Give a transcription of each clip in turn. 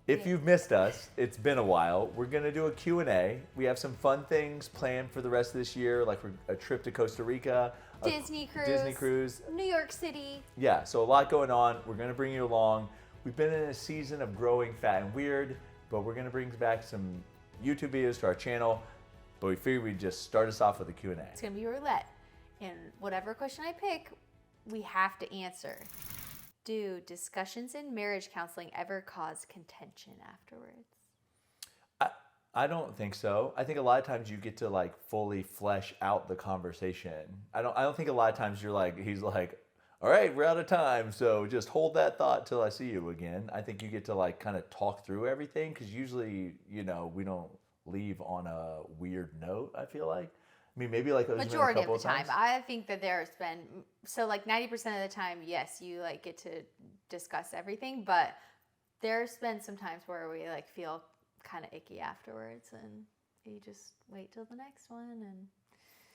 If you've missed us, it's been a while. We're going to do a Q&A. We have some fun things planned for the rest of this year, like a trip to Costa Rica, Disney cruise, New York City. Yeah, so a lot going on. We're going to bring you along. We've been in a season of growing fat and weird, but we're going to bring back some YouTube videos to our channel. But we figured we'd just start us off with a Q&A. It's going to be roulette. And whatever question I pick, we have to answer. Do discussions in marriage counseling ever cause contention afterwards? I don't think so. I think a lot of times you get to like fully flesh out the conversation. I don't think a lot of times he's like, all right, we're out of time, so just hold that thought till I see you again. I think you get to like kind of talk through everything, because usually, we don't leave on a weird note, I feel like. I mean, maybe like majority of the time. I think that there's been, so like 90% of the time, yes, you like get to discuss everything, but there's been some times where we like feel kind of icky afterwards, and you just wait till the next one. And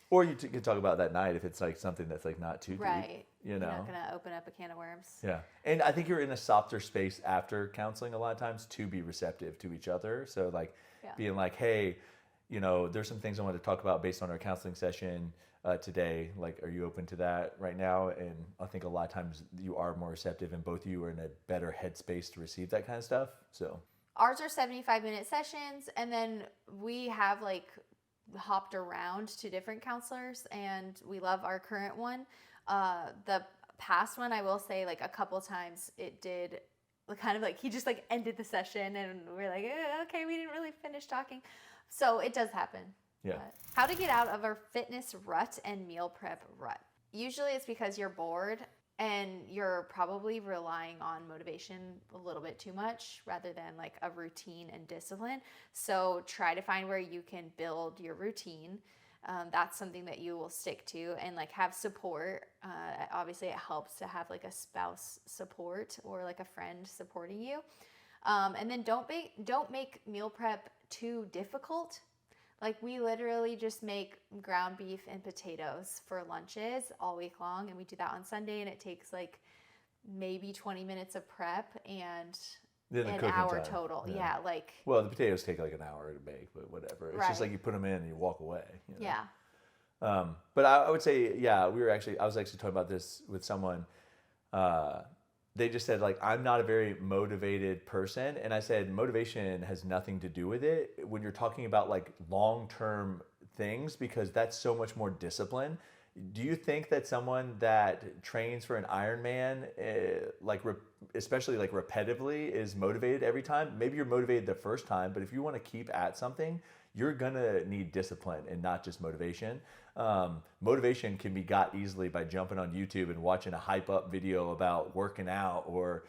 or you can talk about that night if it's like something that's like not too deep. Right. You're not going to open up a can of worms. Yeah. And I think you're in a softer space after counseling a lot of times to be receptive to each other. So like being like, hey, there's some things I want to talk about based on our counseling session today. Like, are you open to that right now? And I think a lot of times you are more receptive, and both of you are in a better headspace to receive that kind of stuff. So ours are 75-minute sessions, and then we have like hopped around to different counselors, and we love our current one. The past one, I will say, like a couple times it did kind of like he just like ended the session, and we're like, okay, we didn't really finish talking. So it does happen. Yeah. But how to get out of our fitness rut and meal prep rut? Usually it's because you're bored and you're probably relying on motivation a little bit too much rather than like a routine and discipline. So try to find where you can build your routine. That's something that you will stick to, and like have support. Obviously it helps to have like a spouse support or like a friend supporting you. And then don't make meal prep too difficult. Like we literally just make ground beef and potatoes for lunches all week long, and we do that on Sunday, and it takes like maybe 20 minutes of prep and an hour time. Total. Yeah, like. Well, the potatoes take like an hour to make, but whatever. It's just like you put them in and you walk away. Yeah. But I would say, I was actually talking about this with someone. They just said, like, I'm not a very motivated person. And I said, motivation has nothing to do with it when you're talking about, like, long-term things, because that's so much more discipline. Do you think that someone that trains for an Ironman, especially, like, repetitively, is motivated every time? Maybe you're motivated the first time, but if you want to keep at something, you're going to need discipline and not just motivation. Motivation can be got easily by jumping on YouTube and watching a hype up video about working out, or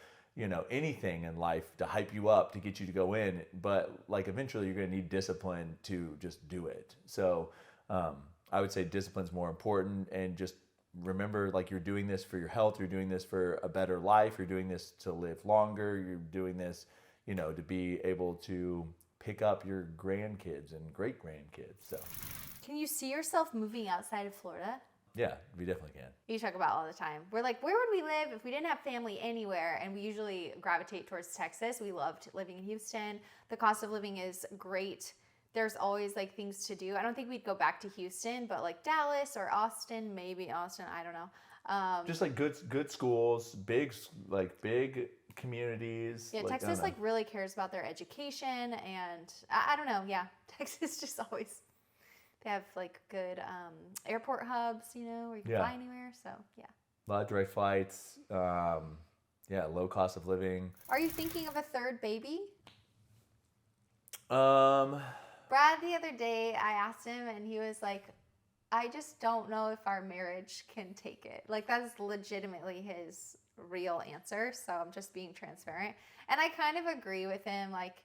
anything in life to hype you up to get you to go in. But like eventually you're going to need discipline to just do it. So I would say discipline's more important, and just remember, like, you're doing this for your health, you're doing this for a better life, you're doing this to live longer, you're doing this to be able to pick up your grandkids and great grandkids. So can you see yourself moving outside of Florida? Yeah, we definitely can. You talk about all the time. We're like, where would we live if we didn't have family anywhere? And we usually gravitate towards Texas. We loved living in Houston. The cost of living is great. There's always like things to do. I don't think we'd go back to Houston, but like Dallas or Austin, maybe Austin, I don't know. Just like good schools, big communities. Yeah, Texas like really cares about their education, and I don't know. Yeah, Texas just always. They have like good airport hubs, where you can fly anywhere. So yeah. A lot of direct flights. Low cost of living. Are you thinking of a third baby? Brad, the other day, I asked him, and he was like, I just don't know if our marriage can take it. Like, that is legitimately his real answer. So I'm just being transparent. And I kind of agree with him. Like,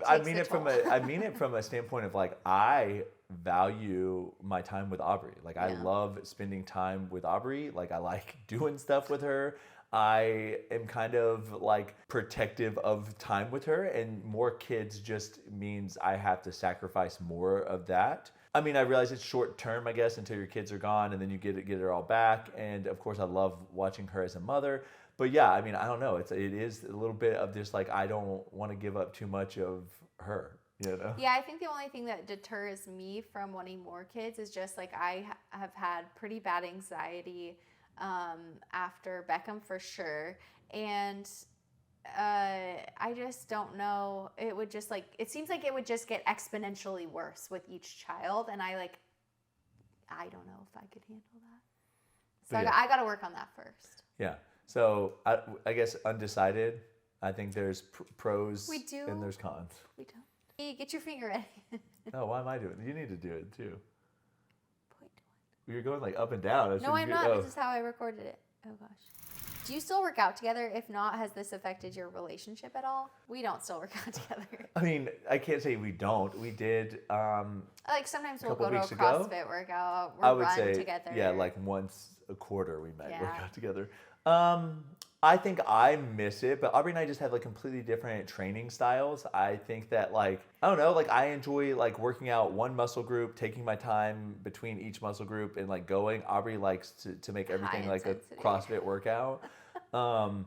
I mean it from a standpoint of like, I value my time with Aubrie. Like, I love spending time with Aubrie. Like, I like doing stuff with her. I am kind of like protective of time with her, and more kids just means I have to sacrifice more of that. I mean, I realize it's short term, I guess, until your kids are gone, and then you get it all back. And of course, I love watching her as a mother. But yeah, I mean, I don't know. It is a little bit of just like I don't want to give up too much of her, you know? Yeah, I think the only thing that deters me from wanting more kids is just like have had pretty bad anxiety after Beckham for sure. And I just don't know. It would just like, it seems like it would just get exponentially worse with each child. And I don't know if I could handle that. So Yeah. I got to work on that first. Yeah. So I guess undecided. I think there's pros and there's cons. We don't. Hey, get your finger ready. No, why am I doing it? You need to do it too. Point You're going like up and down. No, I'm not. This is how I recorded it. Oh gosh. Do you still work out together? If not, has this affected your relationship at all? We don't still work out together. I mean, I can't say we don't. We did. Like sometimes we'll couple go to a weeks ago, CrossFit workout. I We'll would run say, together. yeah, like once a quarter we might work Yeah. out together. I think I miss it, but Aubrie and I just have like completely different training styles. I think that like, I don't know, like I enjoy like working out one muscle group, taking my time between each muscle group and like going. Aubrie likes to make everything High like intensity. a CrossFit workout. And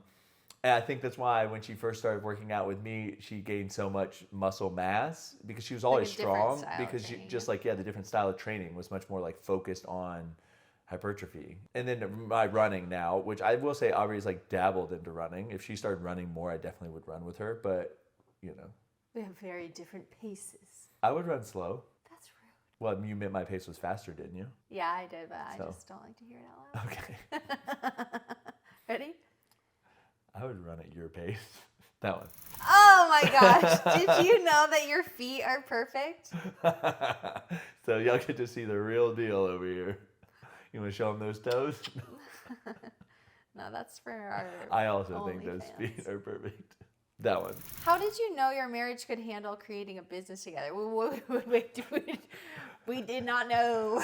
I think that's why when she first started working out with me, she gained so much muscle mass because she was always a different strong style of because training, just like, yeah, the different style of training was much more like focused on hypertrophy. And then my running now, which I will say Aubrey's like dabbled into running. If she started running more, I definitely would run with her, but you know. We have very different paces. I would run slow. That's rude. Well, you meant my pace was faster, didn't you? Yeah, I did, but I So. just don't like to hear it out loud. Okay. Ready? I would run at your pace. That one. Oh my gosh. Did you know that your feet are perfect? So y'all get to see the real deal over here. You want to show them those toes? No, that's for our I also think those OnlyFans. feet are perfect. That one. How did you know your marriage could handle creating a business together? We did not know.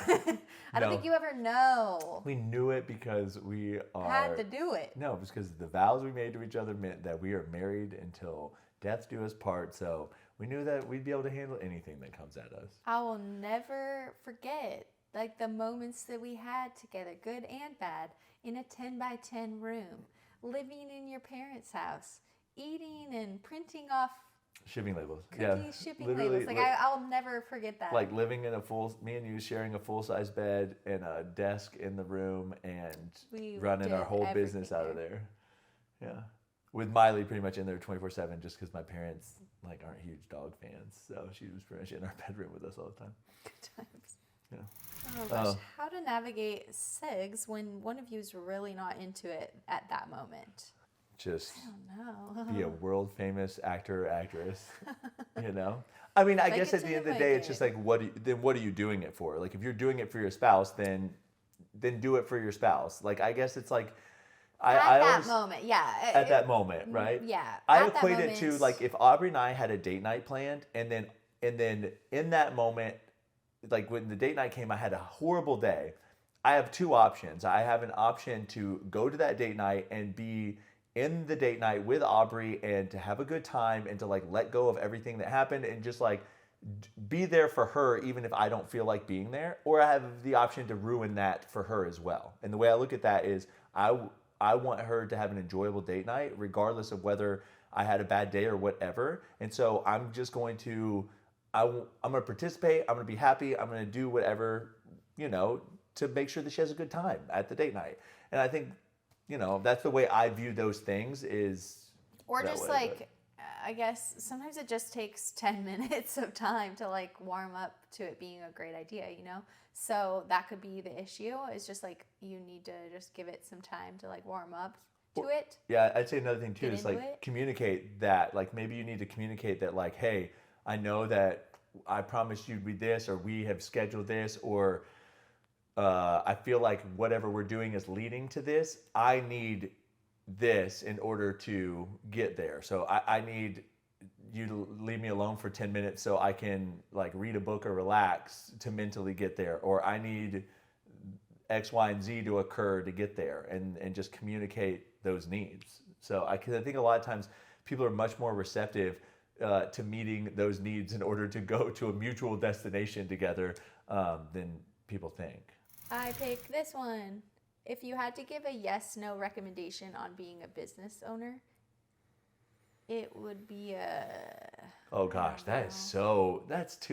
I don't No. think you ever know. We knew it because we are... Had to do it. No, it was because the vows we made to each other meant that we are married until death do us part. So we knew that we'd be able to handle anything that comes at us. I will never forget like the moments that we had together, good and bad, in a 10 by 10 room, living in your parents' house, eating and printing off Shipping labels. cookies, shipping literally, labels. Like I'll never forget that. like living in me and you sharing a full-size bed and a desk in the room and We running our did whole business everything out of there. Yeah. With Miley pretty much in there 24/7 just because my parents like aren't huge dog fans. So she was pretty much in our bedroom with us all the time. Good times. Yeah. Oh gosh, how to navigate segs when one of you is really not into it at that moment? Just I don't know. be a world famous actor or actress, you know? I mean, I Make guess it at till the end you of the day, make it's just it. like, what are you doing it for? Like, if you're doing it for your spouse, then do it for your spouse. Like, I guess it's like, I At that always, moment, yeah. at that moment, right? Yeah. I at that equate it to moment- like if Aubrey and I had a date night planned, and then in that moment, like when the date night came, I had a horrible day. I have two options. I have an option to go to that date night and be in the date night with Aubrey and to have a good time and to like let go of everything that happened and just like be there for her even if I don't feel like being there, or I have the option to ruin that for her as well. And the way I look at that is I want her to have an enjoyable date night regardless of whether I had a bad day or whatever. And so I'm just going to I'm going to participate, I'm going to be happy, I'm going to do whatever, you know, to make sure that she has a good time at the date night. And I think, you know, that's the way I view those things is Or that just way, like, I guess sometimes it just takes 10 minutes of time to like warm up to it being a great idea, you know? So that could be the issue. It's just like you need to just give it some time to like warm up to it. Yeah, I'd say another thing too Get is into like it. communicate that. Like maybe you need to communicate that like, hey, I know that I promised you'd be this, or we have scheduled this, or I feel like whatever we're doing is leading to this. I need this in order to get there. So I need you to leave me alone for 10 minutes so I can like read a book or relax to mentally get there. Or I need X, Y, and Z to occur to get there, and just communicate those needs. So I think a lot of times people are much more receptive to meeting those needs in order to go to a mutual destination together than people think. I pick this one. If you had to give a yes/no recommendation on being a business owner, it would be Oh gosh, that's too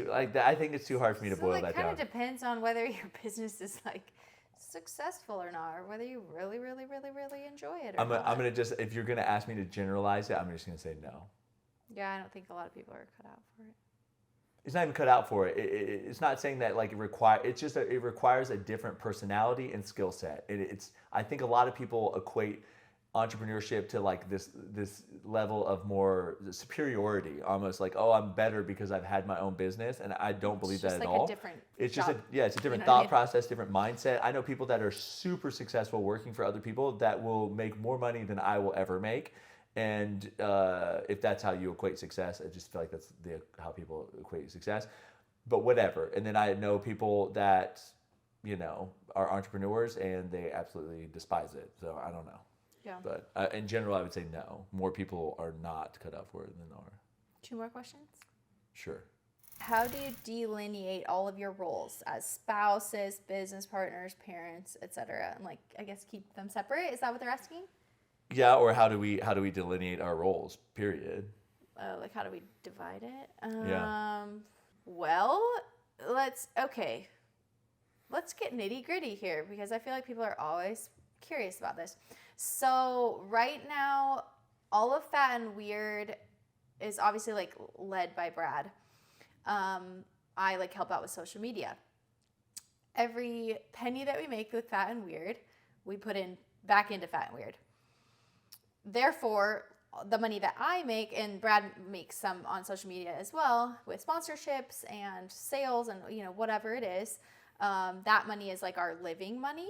like I think it's too hard for me to boil that It kind down. of depends on whether your business is like successful or not, or whether you really, really, really, really enjoy it or not. I'm gonna just, if you're gonna ask me to generalize it, I'm just gonna say no. Yeah, I don't think a lot of people are cut out for it. It's not even cut out for it. It's not saying that like it requires a different personality and skill set. I think a lot of people equate entrepreneurship to like this level of more superiority, almost like, oh, I'm better because I've had my own business, and I don't believe that at all. It's just it's a different thought process, different mindset. I know people that are super successful working for other people that will make more money than I will ever make. And if that's how you equate success, I just feel like that's how people equate success. But whatever. And then I know people that, are entrepreneurs and they absolutely despise it. So I don't know. Yeah. But in general, I would say no. More people are not cut out for it than are. 2 more questions? Sure. How do you delineate all of your roles as spouses, business partners, parents, etc., and like I guess keep them separate? Is that what they're asking? Yeah, or how do we delineate our roles? Period. Like how do we divide it? Yeah. Well, let's get nitty gritty here because I feel like people are always curious about this. So right now, all of Fat and Weird is obviously like led by Brad. I like help out with social media. Every penny that we make with Fat and Weird, we put in back into Fat and Weird. Therefore, the money that I make, and Brad makes some on social media as well with sponsorships and sales and whatever it is, that money is like our living money.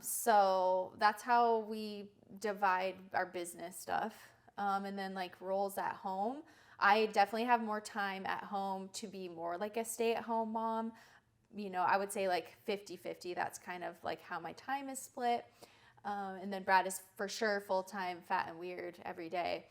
So that's how we divide our business stuff. And then like roles at home, I definitely have more time at home to be more like a stay-at-home mom. I would say like 50-50. That's kind of like how my time is split. And then Brad is for sure full-time Fat and Weird every day.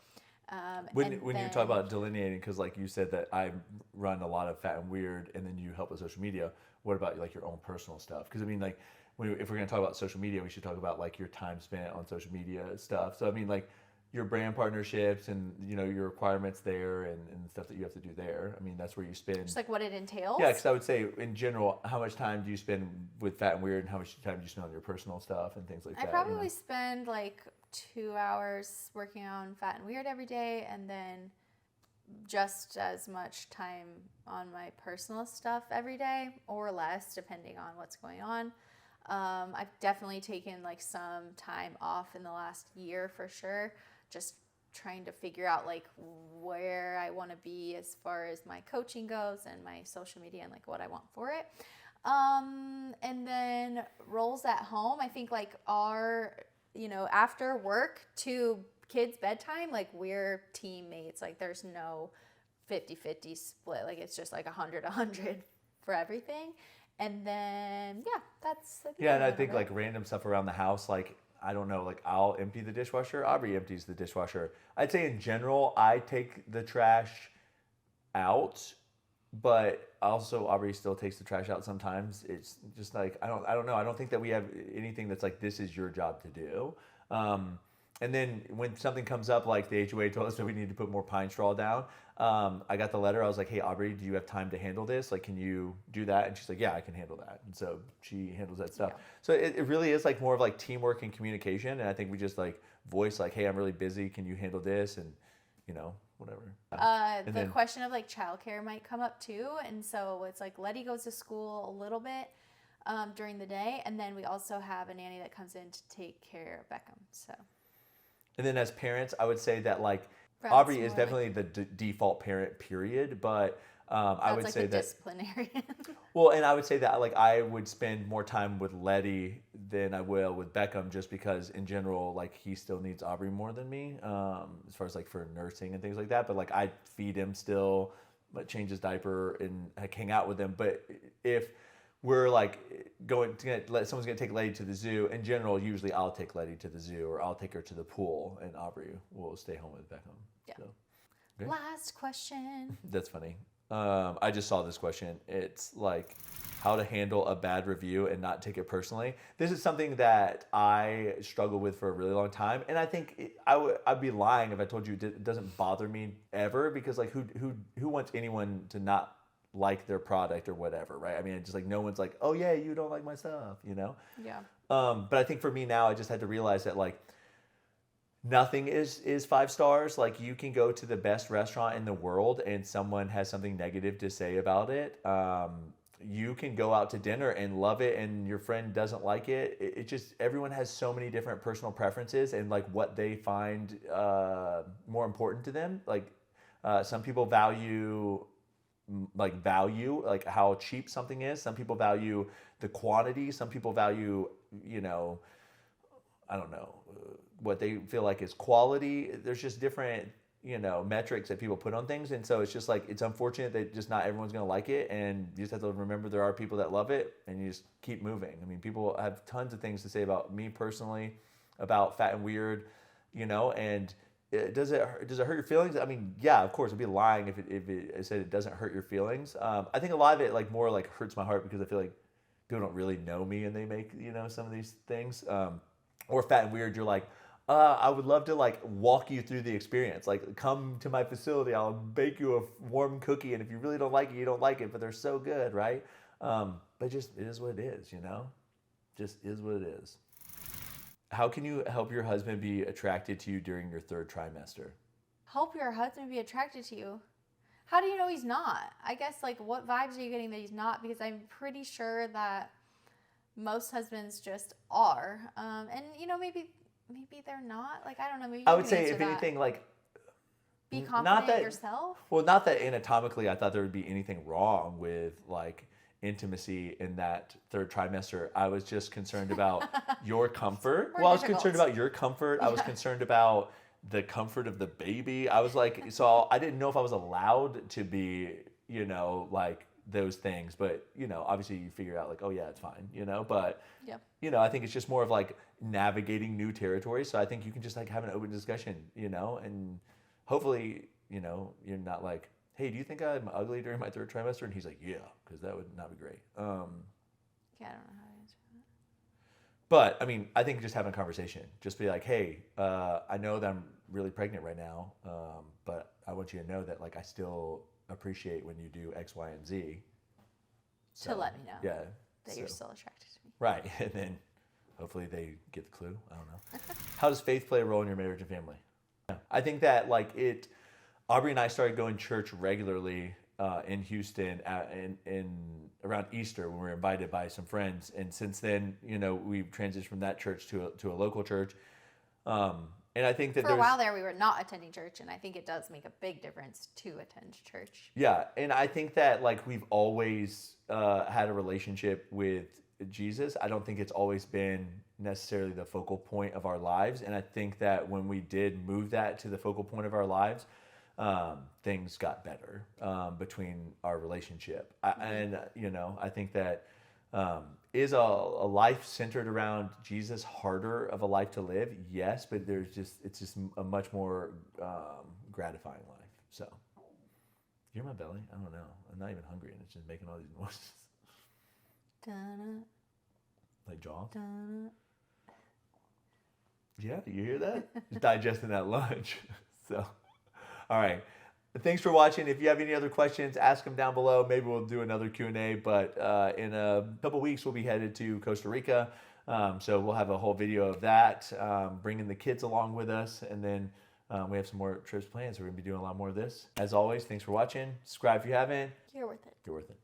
When you talk about delineating, because like you said that I run a lot of Fat and Weird and then you help with social media, what about like your own personal stuff? Because I mean like if we're going to talk about social media, we should talk about like your time spent on social media stuff. So I mean like your brand partnerships and your requirements there and stuff that you have to do there. I mean that's where you spend. Just like what it entails. Yeah, because I would say in general, how much time do you spend with Fat and Weird, and how much time do you spend on your personal stuff and things like that? I probably spend like 2 hours working on Fat and Weird every day, and then just as much time on my personal stuff every day, or less, depending on what's going on. I've definitely taken like some time off in the last year for sure, just trying to figure out like where I want to be as far as my coaching goes and my social media and like what I want for it. And then roles at home, I think like after work to kids' bedtime, like we're teammates. Like there's no 50-50 split. Like it's just like 100-100 for everything. And then, and I think like random stuff around the house, like, I don't know, like I'll empty the dishwasher. Aubrie empties the dishwasher. I'd say in general, I take the trash out, but also Aubrie still takes the trash out sometimes. It's just like, I don't know. I don't think that we have anything that's like, this is your job to do. And then when something comes up, like the HOA told us that we need to put more pine straw down, I got the letter. I was like, hey, Aubrie, do you have time to handle this? Like, can you do that? And she's like, yeah, I can handle that. And so she handles that stuff. Yeah. So it really is like more of like teamwork and communication. And I think we just like voice like, hey, I'm really busy. Can you handle this? And, whatever. The question of like childcare might come up too. And so it's like Letty goes to school a little bit during the day. And then we also have a nanny that comes in to take care of Beckham. So. And then as parents, I would say that like Aubrie is definitely the default parent, period. But I would say that disciplinarian. Well, and I would say that like I would spend more time with Letty than I will with Beckham, just because in general, like he still needs Aubrie more than me, as far as like for nursing and things like that. But like I feed him still, but change his diaper and like hang out with him. But if we're like someone's gonna take Letty to the zoo. In general, usually I'll take Letty to the zoo or I'll take her to the pool, and Aubrie will stay home with Beckham. Yeah. So, okay. Last question. That's funny. I just saw this question. It's like, how to handle a bad review and not take it personally. This is something that I struggled with for a really long time, and I think I'd be lying if I told you it doesn't bother me ever, because like who wants anyone to not like their product or whatever, right? I mean, it's just like no one's like, oh yeah, you don't like my stuff, you know? Yeah. But I think for me now, I just had to realize that like nothing is 5 stars. Like you can go to the best restaurant in the world and someone has something negative to say about it. You can go out to dinner and love it and your friend doesn't like it. It just, everyone has so many different personal preferences and like what they find more important to them. Like some people value like how cheap something is. Some people value the quantity. Some people value, you know, I don't know, what they feel like is quality. There's just different, you know, metrics that people put on things. And so it's just like, it's unfortunate that just not everyone's going to like it. And you just have to remember there are people that love it and you just keep moving. I mean, people have tons of things to say about me personally, about Fat and Weird, you know, and does it hurt your feelings? I mean, yeah, of course, I'd be lying if it said it doesn't hurt your feelings. I think a lot of it like more like hurts my heart because I feel like people don't really know me and they make, you know, some of these things. Or Fat and Weird, you're like, I would love to like walk you through the experience. Like come to my facility, I'll bake you a warm cookie. And if you really don't like it, you don't like it, but they're so good, right? But just, it is what it is, you know? Just is what it is. How can you help your husband be attracted to you during your 3rd trimester? Help your husband be attracted to you? How do you know he's not? I guess like what vibes are you getting that he's not? Because I'm pretty sure that most husbands just are. And you know, maybe they're not. Like I don't know. Maybe I would say if anything, like be confident in yourself. Well, not that anatomically I thought there would be anything wrong with like intimacy in that 3rd trimester. I was just concerned about your comfort. Well, I was concerned about your comfort. I was concerned about the comfort of the baby. I was like, so I didn't know if I was allowed to be, you know, like those things. But, you know, obviously you figure out like, oh yeah, it's fine, you know, but, you know, I think it's just more of like navigating new territory. So I think you can just like have an open discussion, you know, and hopefully, you know, you're not like, hey, do you think I'm ugly during my 3rd trimester? And he's like, yeah, because that would not be great. Yeah, I don't know how to answer that. But, I mean, I think just having a conversation. Just be like, hey, I know that I'm really pregnant right now, but I want you to know that, like, I still appreciate when you do X, Y, and Z. So, to let me know that you're still attracted to me. Right. And then hopefully they get the clue. I don't know. How does faith play a role in your marriage and family? I think that, like, Aubrie and I started going to church regularly in Houston in around Easter when we were invited by some friends. And since then, you know, we've transitioned from that church to a local church. And I think that for a while there, we were not attending church. And I think it does make a big difference to attend church. Yeah. And I think that like we've always had a relationship with Jesus. I don't think it's always been necessarily the focal point of our lives. And I think that when we did move that to the focal point of our lives, things got better between our relationship. And, you know, I think that is a life centered around Jesus harder of a life to live? Yes, but it's just a much more gratifying life. So, you hear my belly? I don't know. I'm not even hungry and it's just making all these noises. Dun-dun. Like Jaws? Dun-dun. Yeah, do you hear that? Just digesting that lunch. So, all right. Thanks for watching. If you have any other questions, ask them down below. Maybe we'll do another Q&A, but in a couple weeks, we'll be headed to Costa Rica. So we'll have a whole video of that, bringing the kids along with us. And then we have some more trips planned. So we're going to be doing a lot more of this. As always, thanks for watching. Subscribe if you haven't. You're worth it. You're worth it.